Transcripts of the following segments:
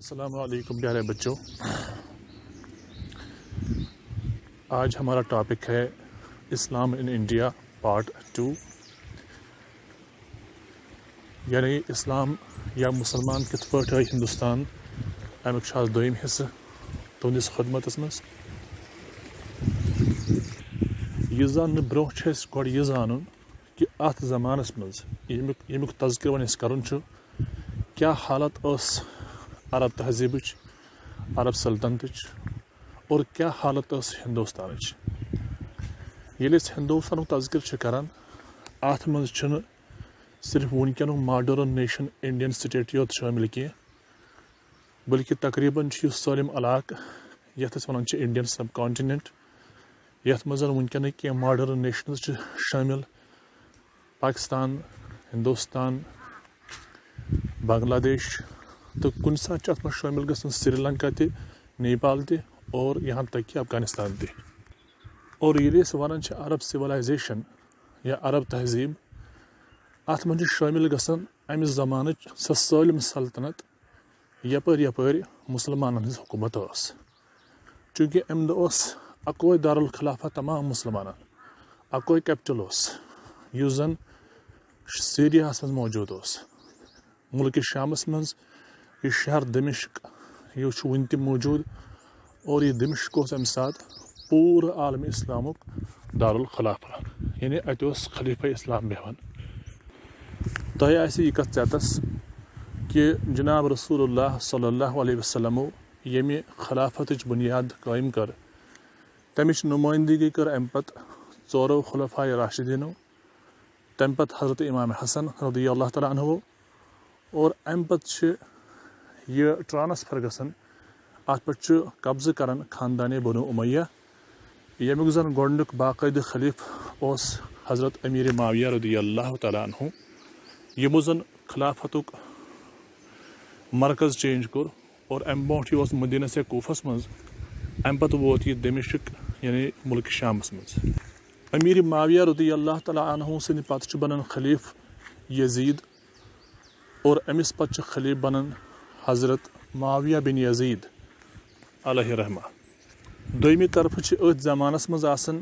السلام علیکم پیارے بچوں، آج ہمارا ٹاپک ہے اسلام ان انڈیا پارٹ 2، یعنی اسلام یا مسلمان کت پٲٹھۍ آئی ہندوستان۔ امیک آز دویم حصہ تہندس خدمتس مز۔ یہ زاننے برونٛہہ چھُ اَسہِ گۄڈٕ یہ زانُن کہ اتھ زمانس مز ییٚمیُک تذکرٕ وۄنۍ أسۍ کرُن چھُ، کیا حالت ٲس عرب تہذیبٕچ، عرب سلطنتٕچ، اور کیا حالت ٲس ہندوستانٕچ۔ ییٚلہِ أسۍ ہندوستانُک تذکرٕ چھِ کران، اتھ منٛز چھُنہٕ صرف ونکیٚنُک ماڈٲرن نیشن انڈین سٹیٹ یوت شٲمِل کینٛہہ، بلکہ تقریباً چھُ یہِ سٲلِم علاقہٕ یتھ أسۍ ونان چھِ انڈین سب کانٹِنیٚنٹ، یتھ منٛز ونکیٚنٕکۍ کینٛہہ ماڈٲرن نیشنز چھِ شٲمِل: پاکستان، ہندوستان، بنگلہ دیش، تو کُنہِ ساتہٕ چھُ اتھ منٛز شٲمِل گژھان سری لنکا تہِ، نیپال تہِ، اور یہاں تک کہ افغانستان تہِ۔ اور ییٚلہِ أسۍ ونان چھِ عرب سِولایزیشن یا عرب تہذیب، اتھ منٛز چھُ شٲمِل گژھان امہِ زمانٕچ سۄ سٲلِم سلطنت یپٲرۍ مسلمانن ہٕنٛز حکوٗمت ٲس، چوٗنٛکہِ امہِ دۄہ اوس اکوے دارالخلافہ تمام مسلمانن، اکوے کیپٹل اوس یُس زن سیریاہس منٛز موجوٗد اوس، مُلکہِ شامس منٛز۔ یہ شہر دمشق یہ چھُ وُنہِ تہِ موجوٗد، اور یہ دمشق اوس امہِ ساتہٕ پوٗرٕ عالمِ اسلامُک دارالخلافہ، یعنی اتہِ اوس خلیفہ اسلام بیٚہوان۔ تۄہہِ آسہِ یہِ کتھ ژےٚ کہ جناب رسول اللہ صلی اللہ علیہ وسلمو ییٚمہِ خلافتٕچ بُنیاد قٲیِم کٔر، تمِچ نُمٲیندگی کٔر امہِ پتہٕ ژورو خلفائے راشدیٖنو، تمہِ پتہٕ حضرت امام حسن رضی اللہ تعالیٰ عنہ، اور امہِ پتہٕ چھِ یہ ٹرانسفر گژھان، اتھ پٮ۪ٹھ چھُ قبضہٕ کران خاندانے بنو امیہ، ییٚمیُک زن گۄڈنیُک باقٲعدٕ خلیف اوس حضرت امیر معاویہ رضی اللہ تعالیٰ عنہ، یِمو زن خلافتُک مرکز چینج کوٚر، اور امہِ برونٛٹھ یہِ اوس مدینس یا کوفس منٛز، امہِ پتہٕ ووت یہِ دمشق یعنی مُلکہِ شامس منٛز۔ امیر معاویہ رضی اللہ تعالیٰ عنہ سٕنٛدِ پتہٕ چھُ بنان خلیف یزید، اور أمِس پتہٕ چھُ خلیف بنان حضرت معاویہ بن یزید علیہ رحمہ۔ دویمہِ طرفہٕ چھِ أتھۍ زمانس منٛز آسان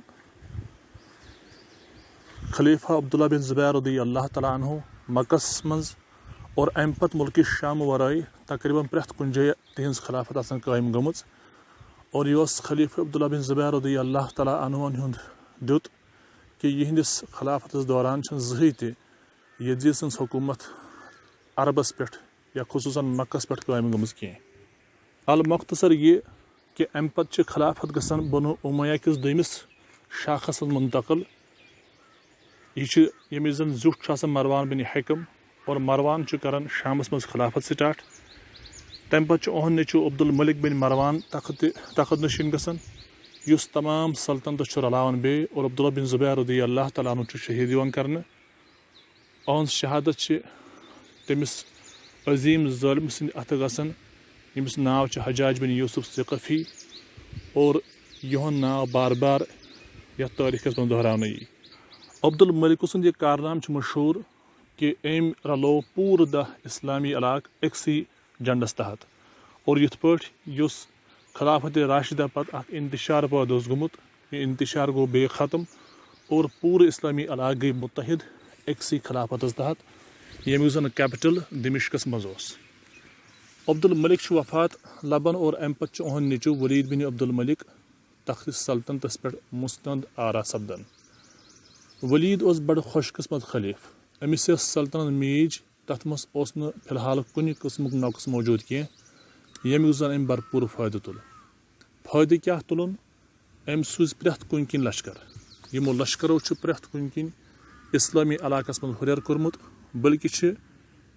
خلیفہ عبداللہ بن زبیر رضی اللہ تعالیٰ عنہ مکس منٛز، اور امہِ پتہٕ مُلکہِ شامہٕ ورٲے تقریباً پرٛٮ۪تھ کُنہِ جایہِ تِہنٛز خلافت آسان قٲیِم گٔمٕژ۔ اور یہِ اوس خلیفہ عبداللہ بن زبیر رضی اللہ تعالیٰ عنہ ہُنٛد دیُت کہ یِہنٛدِس خلافتس دوران چھنہٕ زٕہٕنۍ تہِ یزید سٕنٛز حکوٗمت عربس پٮ۪ٹھ یا خصوٗصاً مکس پٮ۪ٹھ قٲیِم گٔمٕژ کینٛہہ۔ المختصر یہ کہ امہِ پتہٕ چھِ خلافت گژھان بنو امیہ کِس دویمِس شاخس منٛز منتقل۔ یہ چھُ ییٚمِچ زن زیُٹھ چھُ آسان مروان بن حکم، اور مروان چھُ کران شامس منٛز خلافت سٹارٹ۔ تمہِ پتہٕ چھُ اُہُنٛد نیٚچوٗ عبدالملک بن مروان تخت نشین گژھان، یُس تمام سلطنتس چھُ رلاوان بیٚیہِ، اور عبداللہ بن زبیر رضی اللہ تعالیٰ عنہ چھُ شہیٖد یِوان کرنہٕ۔ اہنٛز شہادت چھِ تٔمِس عظیٖم ظٲلم سٕنٛدِ اتھٕ گژھان، ییٚمِس ناو چھُ حجاج بن یوسف ثقفی، اور یِہُنٛد ناو بار بار یتھ تٲریٖخس منٛز دہراونہٕ یی۔ عبدالملک سُنٛد یہِ کارنامہٕ چھُ مشہوٗر کہ أمۍ رلوو پوٗرٕ اسلامی علاقہٕ أکسٕے جنڈس تحت، اور یِتھ پٲٹھۍ یُس خلافت راشدہ پتہٕ اکھ انتشار پٲدٕ اوس گوٚمُت، یہِ انتشار گوٚو بیٚیہِ ختم، اور پوٗرٕ اسلامی علاقہٕ گٔیے متحد أکسٕے خلافتس تحت، ییٚمیُک زن کیپٹل دمشقس منٛز اوس۔ عبدالملک چھُ وفات لبان، اور امہِ پتہٕ چھُ اُہُنٛد نیٚچوٗ ولید بن عبدالملک تخت سلطنتس پٮ۪ٹھ مستند آرا سپدان۔ ولید اوس بڑٕ خوش قسمت خلیف، أمِس یۄس سلطنت میٖج تتھ منٛز اوس نہٕ فی الحال کُنہِ قٕسمُک نۄقص موجوٗد کینٛہہ، ییٚمیُک زن أمۍ بھرپوٗر فٲیدٕ تُل۔ فٲیدٕ کیٛاہ تُلُن؟ أمۍ سوٗزۍ پرٛٮ۪تھ کُنہِ کِنۍ لشکر، یِمو لشکرو چھُ پرٛٮ۪تھ کُنہِ کِنۍ اسلٲمی علاقس منٛز ہُرٮ۪ر کوٚرمُت، بلکہِ چھِ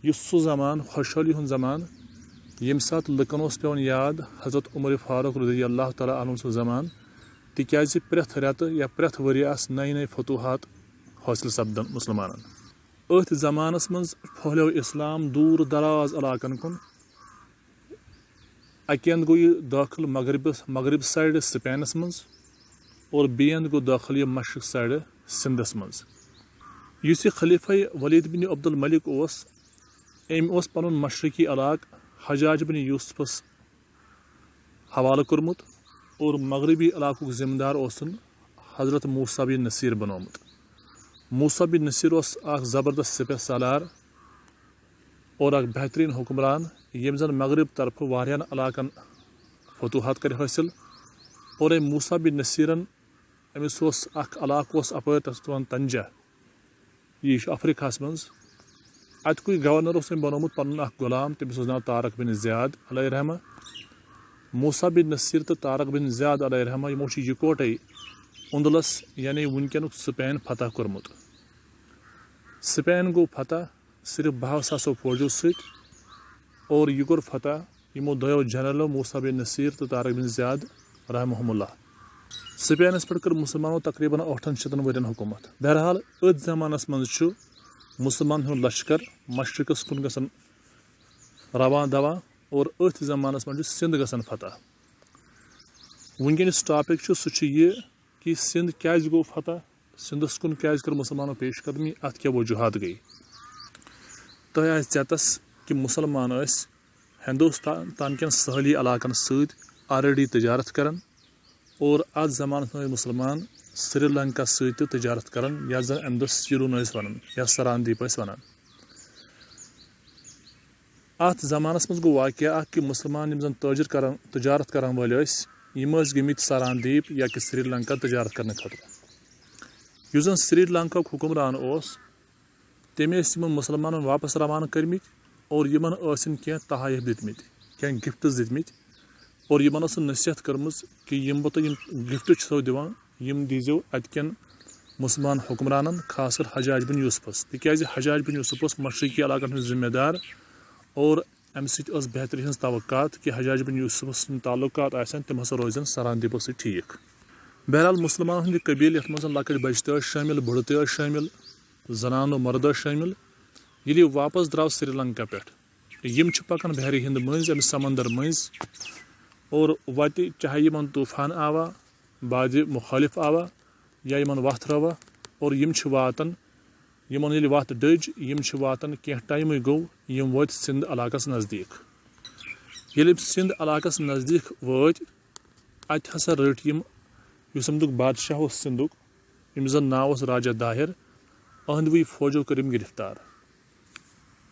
یُس سُہ زمانہٕ خۄشحٲلی ہُنٛد زمانہٕ ییٚمہِ ساتہٕ لُکن اوس پٮ۪وان یاد حضرت عمر فاروق رضی اللہ تعالیٰ عنہ سُنٛد زمانہٕ، تِکیٛازِ پرٛٮ۪تھ رٮ۪تہٕ یا پرٛٮ۪تھ ؤریہِ آسہٕ نٔے نٔے فتوحات حٲصِل سپدان مُسلمانن۔ أتھۍ زمانس منٛز پھٔہلیو اسلام دوٗر دراز علاقن کُن۔ اکہِ انٛدٕ گوٚو یہِ دٲخل مغرب سایڈٕ سپینس منٛز، اور بیٚیہِ انٛدٕ گوٚو دٲخل یہِ مشرق سایڈٕ سندس منٛز۔ یُس یہِ خلیفہ ولید بن عبدالملک اوس، أمۍ اوس پنُن مشرقی علاقہٕ حجاج بن یوسفس حوالہ کورمت اور مغربی علاقہ ذمہ دار اوسن حضرت موسیٰ بن نصیر بنومت. موسیٰ بن نصیر اوس اخ زبردست سپہ سالار اور اخ بہترین حکمران یم زن مغرب طرف واریاہن علاقن فتوحات کر حاصل. اور موسیٰ بن نصیرن امس اوس اخ علاقہ اوس اپر تس ون تنجہ یہ افریقہس مز اتکُے گورنر اوس بنومت پنن اخ غلام تمس اوس ناو طارق بن زیاد علیہ رحمہ. موسیٰ بن نصیر تو طارق بن زیاد علیہ رحمہ یمو یکوٹے اندلس یعنی ونکینک سپین فتح کورمت. سپین گو فتح صرف 12,000 فوجو ست اور یہ کور فتح یمو دو جنرلو موسیٰ بن نصیر تو طارق بن زیاد رحمہم اللہ. سپینس پہ کر مسلمانوں تقریباً 800 ورین حکومت. بہرحال ات زمانس مز مسلمان ہند لشکر مشرقس کن گژھان رواں دواں اور ات زمانس مز سندھ گژھان فتح. ونکین اس ٹاپک سہ یہ کہ سندھ کیاز گو فتح، سندھس کن کیاز کر مسلمانوں پیش قدمی، ات کیا وجوہات گئی. تہ آس ژیتس کہ مسلمان اس ہندوستان کن ساحلی علاقن ست آلریڈی تجارت کران اور ات زمانس مز مسلمان سری لنکا ست تجارت کران یتھ زن ام دہ سیلون ٲسۍ ونان یا سراندیپ ٲسۍ ونان. ات زمانس مز گو واقعہ اخ کہ مسلمان یم زن تجارت کران وٲلۍ ٲسۍ یم ٲسۍ گٔمٕتۍ سراندیپ یا کہ سری لنکا تجارت کرنے خٲطرٕ. یُس زن سری لنکاہُک حکمران اوس تٔمۍ ٲسۍ یمن مسلمانن واپس روانہ کٔرمٕتۍ اور یمن ٲسِن کینٛہہ تحائف دِتمٕتۍ، کینٛہہ گفٹس دِتمٕتۍ اور یمن ٲسن نصیحت کٔرمٕژ کہ یم بہٕ تۄہہِ یم گفٹ چھسو دِوان یم دیٖزیو اتکٮ۪ن مسلمان حکمرانن خاص کر حجاج بن یوسفس، تِکیازِ حجاج بن یوسف اوس مشرقی علاقن ہُنٛد ذمہ دار اور امہ سۭتۍ ٲس بہتری ہٕنٛز توقعات کہ حجاج بن یوسفس سٕنٛدۍ تعلقات آسن تِم ہسا روزن سراندیپس سۭتۍ ٹھیٖک. بہرحال مسلمانن ہٕنٛدِ قبیل یتھ منٛز لۄکٕٹۍ بچہِ تہِ ٲسۍ شٲمِل، بٕڑٕ تہِ ٲسۍ شٲمِل، زنان و مرد ٲسۍ شٲمِل. ییٚلہِ یہِ واپس درٛاو سری لنکا پٮ۪ٹھ یم چھِ پکان بحرِ ہند مٔنٛزۍ امہِ سمندر مٔنٛزۍ اور وتہِ چاہے یمن طوٗفان آوا، بعضِ مخالف آوا یا یمن وتھ رٲوا اور یم چھِ واتان، یمن ییٚلہِ وتھ ڈٔج یم چھِ واتان کینٛہہ ٹایمٕے گوٚو یم وٲتۍ سندھ علاقس نزدیٖک. ییٚلہِ یم سندھ علاقس نزدیٖک وٲتۍ اتہِ ہسا رٔٹۍ یم یُس أمۍ دُک بادشاہ اوس سندھُک ییٚمِس زن ناو اوس راجا داہر، أہنٛدوٕے فوجو کٔر یم گرفتار.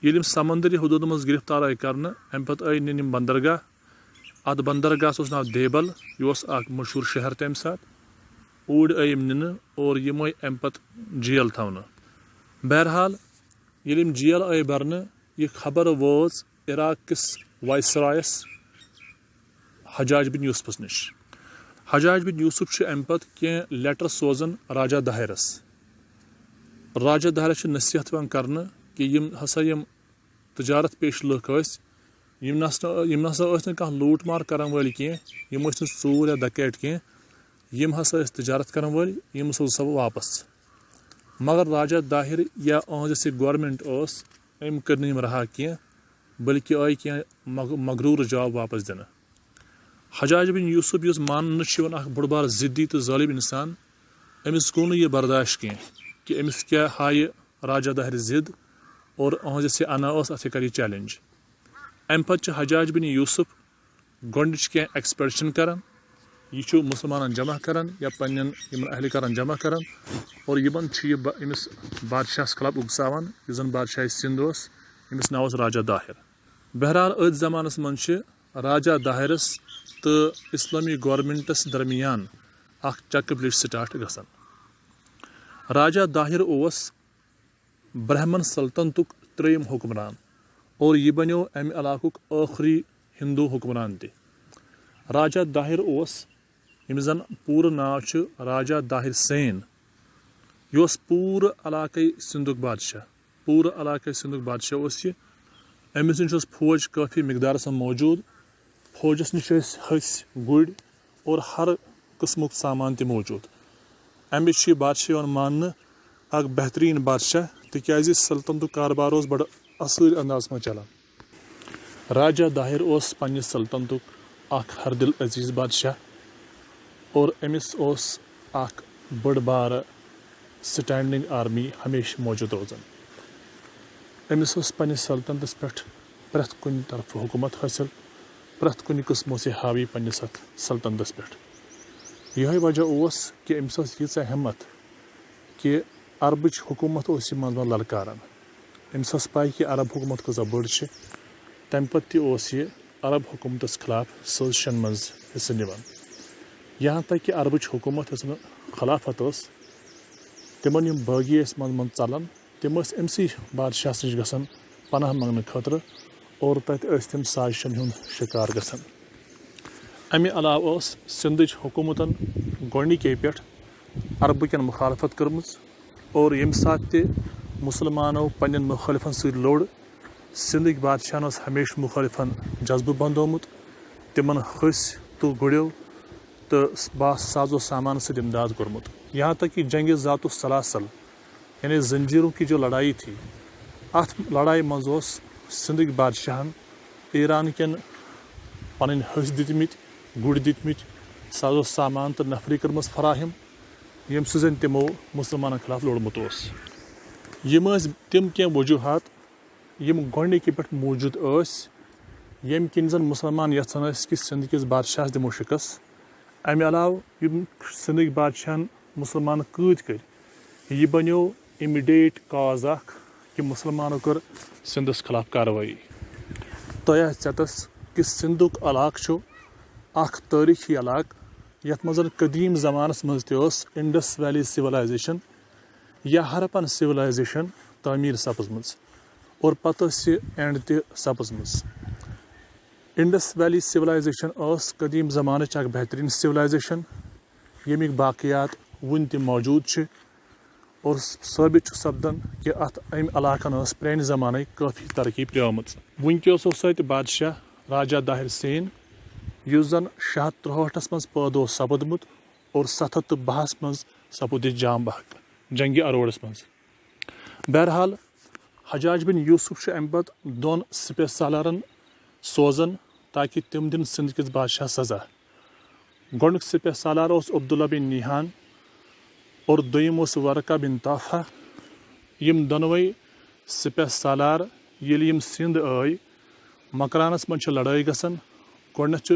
ییٚلہِ یم سمندری حدوٗدن منٛز گرفتار آیہِ کرنہٕ امہِ پتہٕ آیہِ نِنہٕ یم بندرگاہ. اتھ بندرگاہس اوس ناو دیبل، یہِ اوس اکھ مشہوٗر شہر تمہِ ساتہٕ. اوٗرۍ آیہِ یم نِنہٕ اور یم آیہِ امہِ پتہٕ جیل تھاونہٕ. بہرحال ییٚلہِ یم جیل آیہِ برنہٕ یہِ خبر وٲژ عراق کِس وایسرایس حجاج بن یوسفس نِش. حجاج بن یوسف چھُ امہِ پتہٕ کینٛہہ لیٹر سوزان راجا داہرس. راجا داہرس چھِ نصیحت یِوان کرنہٕ کہ یم ہسا یم تجارت پیش لُکھ ٲسۍ یم نسا ٲسۍ نہٕ کانٛہہ لوٗٹ مار کران وٲلۍ کینٛہہ، یم ٲسۍ نہٕ ژوٗر یا ڈکیت کینٛہہ، یم ہسا ٲسۍ تجارت کران وٲلۍ، یم سوزسا بہٕ واپس. مگر راجا داہر یا أہنٛز یۄس یہِ گورمنٹ ٲس أمۍ کٔر نہٕ یم رہا کینٛہہ بلکہ آیہِ کینٛہہ مغروٗر جواب واپس دِنہٕ. حجاج بن یوسف یُس ماننہٕ چھُ یِوان اکھ بوٚڑ بار ضِدی تہٕ ظٲلِم انسان، أمِس گوٚو نہٕ یہِ برداشت کینٛہہ کہ أمِس کیٛاہ ہایہِ راجا داہر ضِد اور أہنٛز یۄس یہِ انا ٲس اتھ یہِ کرِ چیلنج. امہِ پتہٕ چھُ حجاج بن یوسف گۄڈنِچ کینٛہہ ایکسپیڈشن کران، یہِ چھُ مسلمانن جمع کران یا پننٮ۪ن یِمن اہلکارن جمع کران اور یِمن چھُ یہِ أمِس بادشاہس خلاف اُکساوان یُس زن بادشاہ سندھ اوس ییٚمِس ناو اوس راجا داہر. بہرحال أتھۍ زمانس منٛز چھِ راجا داہرس تہٕ اسلٲمی گورمنٹس درمیان اکھ چکہٕ بلش سٹارٹ گژھان. راجا داہر اوس برہمن سلطنتُک 3یم حکمران اور یہِ بنیو امہِ علاقُک ٲخری ہندوٗ حکمران تہِ. راجا داہر اوس ییٚمِس زن پوٗرٕ ناو چھُ راجا داہر سین. یہِ اوس پوٗرٕ علاقے سندھُک بادشاہ، پوٗرٕ علاقے سندھُک بادشاہ اوس یہِ. أمِس نِش اوس فوج کٲفی مقدارس منٛز موجوٗد. فوجس نِش ٲسۍ ۂسۍ گُرۍ اور ہر قٕسمُک سامان تہِ موجوٗد. امہِ چھُ یہِ بادشاہ یِوان ماننہٕ اکھ بہتریٖن بادشاہ تِکیازِ سلطنتُک کاربار اوس بڑٕ اصٕل اندازس منٛز چلان. راجا داہر اوس پننہِ سلطنتُک اکھ ہردل عزیز بادشاہ اور أمِس اوس اکھ بٔڑ بارٕ سٹینڈنگ آرمی ہمیشہِ موجوٗد روزان. أمِس اوس پننِس سلطنتس پٮ۪ٹھ پرٛٮ۪تھ کُنہِ طرفہٕ حکوٗمت حٲصِل پرٛٮ۪تھ کُنہِ قٕسمہٕ اوس یہِ حاوی پنٛنِس اَتھ سلطنتس پٮ۪ٹھ. یِہوٚے وجہ اوس کہِ أمِس ٲس ییٖژاہ ہِمت کہِ عربٕچ حکوٗمت اوس یہِ منٛزٕ منٛزٕ للکاران. أمِس ٲس پَے کہِ عرب حکوٗمت کۭژاہ بٔڑ چھِ. تَمہِ پتہٕ تہِ اوس یہِ عرب حکوٗمتس خٕلاف سٲزشن منٛز حِصہٕ نِوان. یہاں تک کہ عربٕچ حکوٗمت یۄس نہٕ خلافت ٲس تِمن یِم بٲغی ٲسۍ منٛزٕ منٛزٕ ژلان تِم ٲسۍ أمسٕے بادشاہس نِش گژھان پناہ منٛگنہٕ خٲطرٕ اور تتہِ ٲسۍ تِم سازشن ہُنٛد شِکار گژھان. امہِ علاوٕ ٲس سندٕچ حکوٗمتن گۄڈنِکے پٮ۪ٹھ عربٕکٮ۪ن مُخالفت کٔرمٕژ اور ییٚمہِ ساتہٕ تہِ مُسلمانو پننٮ۪ن مُخٲلفن سۭتۍ لوٚڑ سندٕکۍ بادشاہن اوس ہمیشہٕ مُخٲلفن جذبہٕ بنٛدومُت تِمن ۂسۍ تہٕ گُڑیو تہٕ سازو سامانہٕ سۭتۍ امداد کوٚرمُت. یہاں تک کہ جنگِ ذات السلاسل یعنی زنجیروں کی جو لڑائی تھی اتھ لڑائی منٛز اوس سندٕکۍ بادشاہن ایران کٮ۪ن پنٕنۍ ۂسۍ دِتمٕتۍ گُرۍ دِتمٕتۍ سازو سامان تہٕ نفری کٔرمٕژ فراہم ییٚمہِ سۭتۍ زن تِمو مُسلمانن خٕلاف لوٚڑمُت اوس. یِم ٲسۍ تِم کینٛہہ وجوٗہات یِم گۄڈنِکہِ پٮ۪ٹھ موٗجوٗد ٲسۍ ییٚمہِ کِنۍ زن مُسلمان یژھان ٲسۍ کہِ سندھ کِس بادشاہس دِمو شِکست. امہِ علاوٕ یِم سندٕکۍ بادشاہن مُسلمان قۭدۍ کٔرۍ یہِ بنیو اِمِڈیٹ کاز اکھ کہِ مُسلمانو کٔر سندس خٕلاف کاروٲیی. تۄہہِ آسہِ ژٮ۪تس کہِ سندُک علاقہٕ چھُ اکھ تٲریٖخی علاقہٕ یتھ منٛز قدیٖم زمانس منٛز تہِ ٲس انڈس ویلی سِولایزیشن یا ہرپن سِولایزیشن تعمیٖر سپٕزمٕژ اور پتہٕ ٲس یہِ اینڈ تہِ سپٕزمٕژ. انڈس ویلی سِولایزیشن ٲس قدیٖم زمانٕچ اکھ بہتریٖن سِولایزیشن ییٚمِکۍ باقیات وُنہِ تہِ موجوٗد چھِ اور ثٲبت چھُ سپدان کہِ اتھ امہِ علاقن ٲس پرانہِ زمانٕے کٲفی ترقی پرٛٲمٕژ. وٕنکیٚسو سۭتۍ بادشاہ راجا داہر سین یُس زن 663 منٛز پٲدٕ اوس سپُدمُت اور 762 منٛز سپُد یہِ جام بحق جنگہِ اروڑس منٛز. بہرحال حجاج بن یوٗسف چھُ امہِ پتہٕ 2 سپہ سالارن سوزان تاکہِ تِم دِن سندھ کِس بادشاہس سزا. گۄڈنیُک سپہ سالار اوس عبداللہ بن نیہان اور دوٚیِم اوس ورقہ بن طوفہ. یِم دۄنوَے سپہ سالار ییٚلہِ یِم سِنٛد آے مکرانس منٛز چھِ لڑٲے گژھان. گۄڈنٮ۪تھ چھُ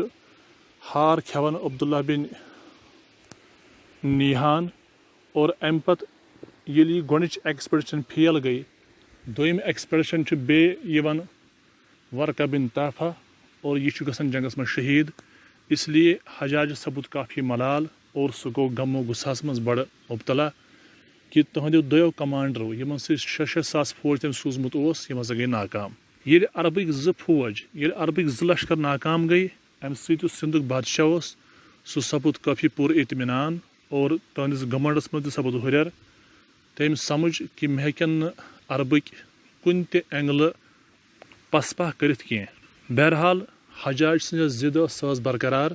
ہار کھٮ۪وان عبداللہ بن نیہان اور امہِ پتہٕ ییٚلہِ یہِ گۄڈنِچ ایٚکسپیڈِشن فیل گٔے دوٚیِم ایٚکسپیڈِشن چھُ بیٚیہِ یِوان ورقہ بن طوفہ اور یہِ چھُ گژھان جنگس منٛز شہیٖد. اس لیے حجاجس سپُد کافی ملال اور سُہ گوٚو غم و غُصہس منٛز بڑٕ مُبتلا کہِ تُہنٛدیو دۄیو کمانڈرو یِمن سۭتۍ 6,000 فوج تٔمۍ سوٗزمُت اوس یِم ہسا گٔے ناکام. ییٚلہِ عربٕکۍ 2 فوج ییٚلہِ عربٕکۍ 2 لشکر ناکام گٔے امہِ سۭتۍ یُس سندُک بادشاہ اوس سُہ سپُد کٲفی پوٗرٕ اطمینان اور تُہنٛدِس گمنڈس منٛز تہِ سپُد ہُریر. تٔمۍ سمجھ کہِ مےٚ ہیٚکن نہٕ عربٕکۍ کُنہِ تہِ اینگلہٕ پسپا کٔرِتھ کینٛہہ. بہرحال حجاج سٕنٛز یۄس ضِد ٲس سۄ ٲس برقرار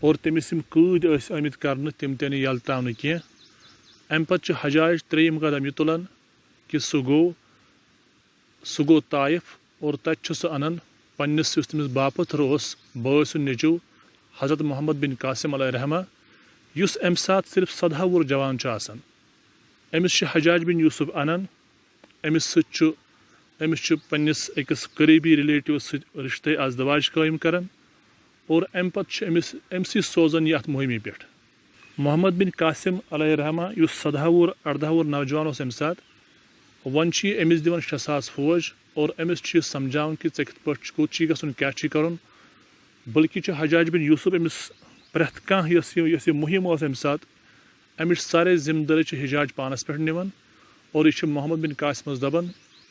اور تٔمِس یِم قۭدۍ ٲسۍ آمٕتۍ کرنہٕ تِم تہِ نہٕ یلہٕ تراونہٕ کینٛہہ. امہِ پتہٕ چھُ حجاج 3یِم قدم یہِ تُلان کہِ سُہ گوٚو طایف اور تتہِ چھُ سُہ انان پننِس یُس تٔمِس باپٲتھٕر اوس بٲے سُنٛد نیٚچوٗ حضرت محمد بن قاسم علیہ رحمہ یُس امہِ ساتہٕ صرف 17 وُہُر جوان چھُ آسان. أمِس چھُ حجاج بن یوٗسف انان أمِس چھُ پننِس أکِس قریٖبی رِلیٹِوَس سۭتۍ رِشتے ازدواج قٲیِم کران اور امہِ پتہٕ چھُ أمسٕے سوزان یہِ اتھ مُہِمہِ پٮ۪ٹھ. محمد بن قاسم علیہ رحمہ یُس 17 وُہُر 18 وُہُر نوجوان اوس امہِ ساتہٕ وۄنۍ چھُ یہِ أمِس دِوان 6,000 فوج اور أمِس چھُ یہِ سمجھاوان کہِ ژےٚ کِتھ پٲٹھۍ کوٚت چھُے گژھُن کیاہ چھُے کرُن. بٔلکہِ چھُ حجاج بن یوٗسف أمِس پرٛٮ۪تھ کانٛہہ یۄس یہِ مُہِم ٲس امہِ ساتہٕ امِچ سارے ذِمہٕ دٲری چھُ حجاج پانس پٮ۪ٹھ نِوان اور یہِ چھُ محمد بن قاسمس دپان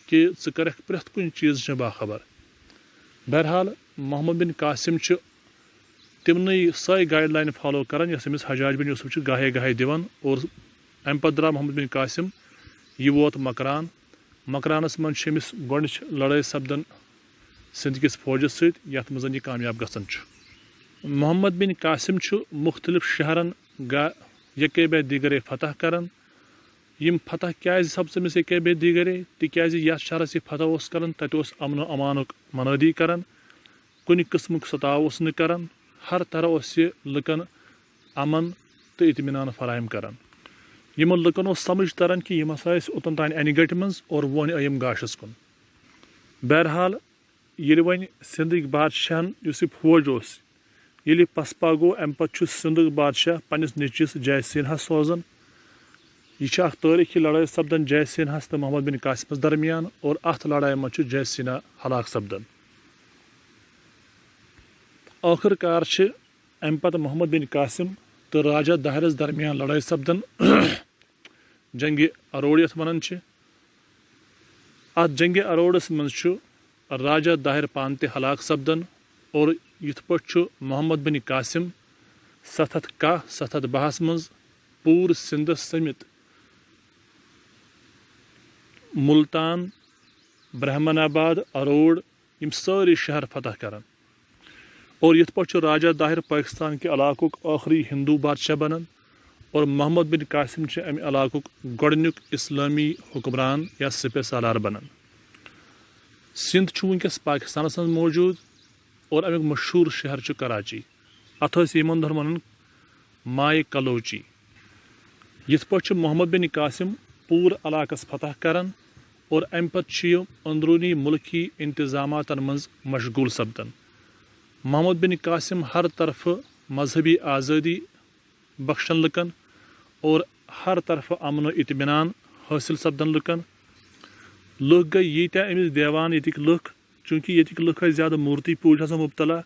کہِ ژٕ کرکھ پرٛٮ۪تھ کُنہِ چیٖزٕچ باخبر. بہرحال محمد بن قاسم چھُ تِمنٕے سۄے گایڈ لاین فالو کران یۄس أمِس حجاج بن یوٗسف چھُ گاہے گاہے دِوان اور امہِ پتہٕ درٛاو محمد بن قاسم یہِ ووت مکرانس منٛز چھِ أمِس گۄڈنِچ لڑٲے سپدان سندھ کِس فوجس سۭتۍ یتھ منٛز یہِ کامیاب گژھان چھُ. محمد بن قاسم چھُ مُختلف شہرن یکے بے دیٖگرے فتح کران. یِم فتح کیازِ سپژ أمِس یکے بے دیٖگرے تِکیازِ یتھ شہرس یہِ فتح اوس کران تتہِ اوس امن و امانُک منٲدی کران کُنہِ قٕسمُک ستاو اوس نہٕ کران ہر طرح اوس یہِ لُکن امن تہٕ اطمینان فراہم کران. یِمن لُکن اوس سمجھ تران کہِ یِم ہسا ٲسۍ اوٚتن تانۍ انہِ گٹہِ منٛز اور وۄنۍ آے یِم گاشس کُن. بہرحال ییٚلہِ وۄنۍ سِنٛدٕکۍ بادشاہن یُس یہِ فوج اوس ییٚلہِ پسپا گوٚو اَمہِ پتہٕ چھُ سِنٛدُک بادشاہ پنٛنِس نیٚچوِس جے سِنہاس سوزان یہ چھِ اکھ تٲریٖخی لڑٲے سپدان جے سِنہاس تہٕ محمد بن قاسمس درمیان اور اتھ لڑایہِ منٛز چھُ جے سِنہا ہلاک سپدان ٲخٕر کار چھِ اَمہِ پتہٕ محمد بن قاسم تہٕ راجا داہرس درمیان لڑٲے سپدان جنگہِ اروڑ یتھ ونان چھِ اتھ جنگہِ اروڑس منٛز چھُ راجا داہر پانہٕ تہِ ہلاک سپدان اور یِتھ پٲٹھۍ چھُ محمد بن قاسم 710 منٛز پوٗرٕ سندس سٔمِتھ مُلتان برہمن آباد اروڑ یِم سٲری شہر فتح کران اور یِتھ پٲٹھۍ چھُ راجا داہر پٲکستان کہِ علاقُک ٲخری ہندوٗ بادشاہ بنان اور محمد بن قاسم چھُ امہِ علاقُک گۄڈنیُک اسلٲمی حُکمران یا سپہ سالار بنان سندھ چھُ وٕنکیٚس پاکستانس منٛز موجوٗد اور امیُک مشہوٗر شہر چھُ کراچی اتھ ٲسۍ یِمن دۄہن ونان ماے کلوچی یِتھ پٲٹھۍ چھُ محمد بن قاسم پوٗرٕ علاقس فتح کران اور امہِ پتہٕ چھُ یہِ أنٛدروٗنی مُلکی انتظاماتن منٛز مشغوٗل سپدان محمد بن قاسم ہر طرفہٕ مذہبی آزٲدی بخشن لُکن اور ہر طرفہٕ امن و اطمینان حٲصِل سپدان لُکن لُکھ گٔے ییٖتیاہ أمِس دیوان ییٚتِکۍ لُکھ چوٗنٛکہِ ییٚتِکۍ لُکھ ٲسۍ زیادٕ موٗرتی پوٗجا آسان مُبتلا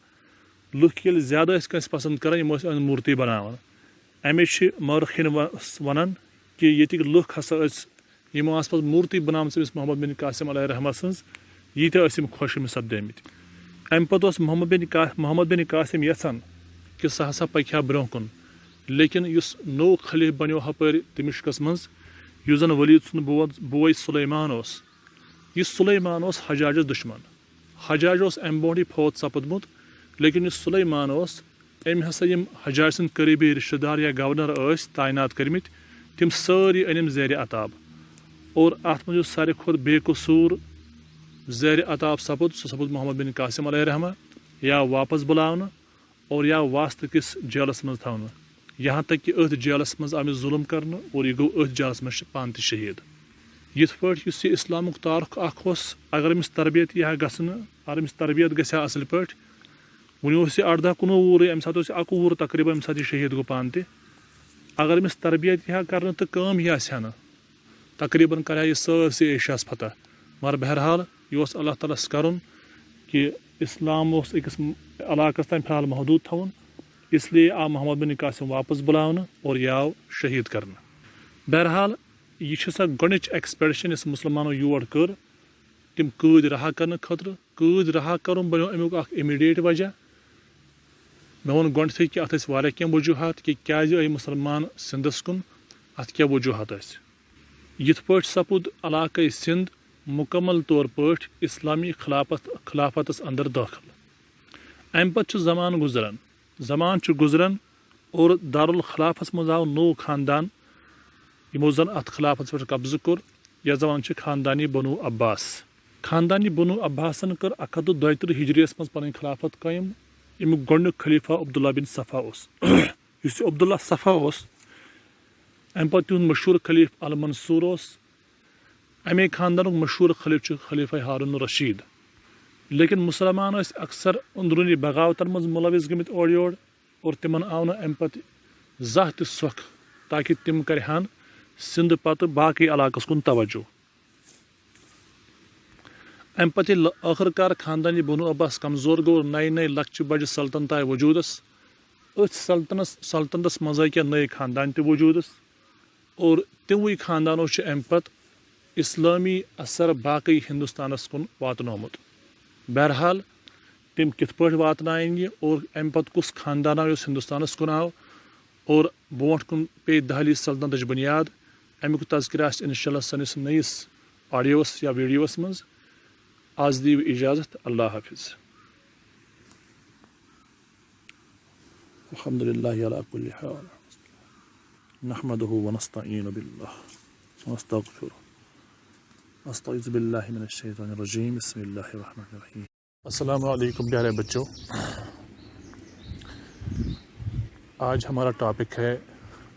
لُکھ ییٚلہِ زیادٕ ٲسۍ کٲنٛسہِ پسنٛد کران یِم ٲسۍ موٗرتی بناوان امے چھِ مورخیٖن ونان کہِ ییٚتِکۍ لُکھ ہسا ٲسۍ یِمو آس پتہٕ موٗرتی بنامژٕ أمِس محمد بن قاسم علیہ رحمہ سٕنٛز ییٖتیاہ ٲسۍ یِم خۄش أمِس سپدٲمٕتۍ امہِ پتہٕ اوس محمد بن قاسم یژھان کہِ سُہ ہسا پکہِ ہا برونٛہہ کُن لیکن یُس نوٚو خلیٖف بنیو ہپٲرۍ دمشقس منٛز یُس زن ولید سُنٛد بوے سلیمان اوس یہِ سلیمان اوس حجاجس دُشمن حجاج اوس امہِ برونٛٹھٕے فوت سپدمُت لیکن یُس سلیمان اوس أمۍ ہسا یِم حجاج سٕنٛدۍ قریٖبی رشتہٕ دار یا گورنر ٲسۍ تعینات کٔرمٕتۍ تِم سٲری أنِم زیرِ عتاب اور اتھ منٛز یُس ساروی کھۄتہٕ بے قصوٗر زیرِ عتاب سپُد سُہ سپُد محمد بن قاسم علیہ رحمہ یا واپس بُلاونہٕ اور یا واسطہٕ کِس جیلس منٛز تھاونہٕ یہاں تک کہ أتھۍ جیلس منٛز آو أمِس ظُلم کرنہٕ اور یہِ گوٚو أتھۍ جیلس منٛز پانہٕ تہِ شہیٖد یِتھ پٲٹھۍ یُس یہِ اسلامُک تارُک اکھ اوس اگر أمِس تربیت یی ہا گژھنہٕ اگر أمِس تربیت گژھِ ہا اصل پٲٹھۍ وُنہِ اوس یہِ 18-19 وُہرٕے امہِ ساتہٕ اوس یہِ 21 وُہُر تقریٖبن ییٚمہِ ساتہٕ یہِ شہیٖد گوٚو پانہٕ تہِ اگر أمِس تربیت یی ہا کرنہٕ تہٕ کٲم یی آسہِ ہا نہٕ تقریٖبن کرِ ہا یہِ سٲرسٕے ایشیاہس فتح مگر بہرحال یہِ اوس اللہ تعالیٰ ہس کرُن کہِ اسلام اوس أکِس علاقس تام فِلحال محدوٗد تھاوُن اس لیے آو محمد بن قاسم واپس بُلاونہٕ اور یہِ آو شہیٖد کرنہٕ بہرحال یہِ چھِ سۄ گۄڈنِچ ایٚکسپیڈِشن یۄس مُسلمانو یور کٔر تِم قۭدۍ رہا کرنہٕ خٲطرٕ قۭدۍ رہا کرُن بنیو امیُک اکھ اِمیٖڈیٹ وجہ مےٚ ووٚن گۄڈنیٚتھٕے کہِ اتھ ٲسۍ واریاہ کینٛہہ وجوٗہات کہِ کیازِ آے مُسلمان سندس کُن اتھ کیاہ وجوٗہات ٲسۍ یِتھ پٲٹھۍ سپُد علاقے سِنٛد مُکمل طور پٲٹھۍ اسلامی خلافتس اندر دٲخل امہِ پتہٕ چھُ زمان چھُ گُزران اور دارالخلافس منٛز آو نوٚو خاندان یِمو زن اتھ خلافس پٮ۪ٹھ قبضہٕ کوٚر یتھ زوان چھِ خاندانی بنو عباس خاندانی بنو عباسن کٔر 132 ہجریس منٛز پنٕنۍ خلافت قٲیِم امیُک گۄڈنیُک خلیفہ عبداللہ بن صفا اوس یُس یہِ عبداللہ صفا اوس امہِ پتہٕ تِہُنٛد مشہوٗر خلیٖف المنصوٗر اوس امے خاندانُک مشہوٗر خلیٖف چھُ خلیٖفہ ہارون الرشیٖد لیکن مُسلمان ٲسۍ اکثر أنٛدروٗنی بغاوتن منٛز مُلوث گٔمٕتۍ اورٕ یور اور تِمن آو نہٕ امہِ پتہٕ زانٛہہ تہِ سۄکھ تاکہِ تِم کرِہن سِنٛدٕ پتہٕ باقٕے علاقس کُن توجہ امہِ پتہٕ ییٚلہِ ٲخٕر کار خاندانی بنو عباس کمزور گوٚو نَیہِ لۄکچہِ بجہِ سلطنت آیہِ وجوٗدس أتھۍ سلطنتس منٛز آیہِ کینٛہہ نٔے خاندان تہِ وجوٗدس اور تِموٕے خاندانو چھُ امہِ پتہٕ اسلٲمی اثر باقٕے ہندوستانس کُن واتنومُت بہرحال تِم کِتھ پٲٹھۍ واتنایَن یہِ اور امہِ پتہٕ کُس خاندان آو یُس ہندوستانس کُن آو اور برونٛٹھ کُن پیٚیہِ دہلی سلطنتٕچ بُنیاد امیُک تذکرٕ آسہِ انشاء اللہ سٲنِس نٔیِس آڈیوس یا ویٖڈیوس منٛز آز دِیِو اِجازت اللہ حافظ الحمدُللہ علی کُلِّ حال نحمدہ ونستعین باللہ ونستغفرہ استعوذ باللہ من الشیطان الرجیم بسم اللہ الرحمن الرحیم السلام علیکم پیارے بچوں آج ہمارا ٹاپک ہے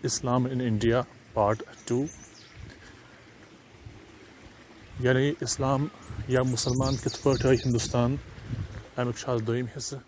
اسلام ان انڈیا پارٹ 2 یعنی اسلام یا مسلمان کتھ پٲٹھۍ آے ہندوستان امیُک چھُ آز دوٚیِم حصہٕ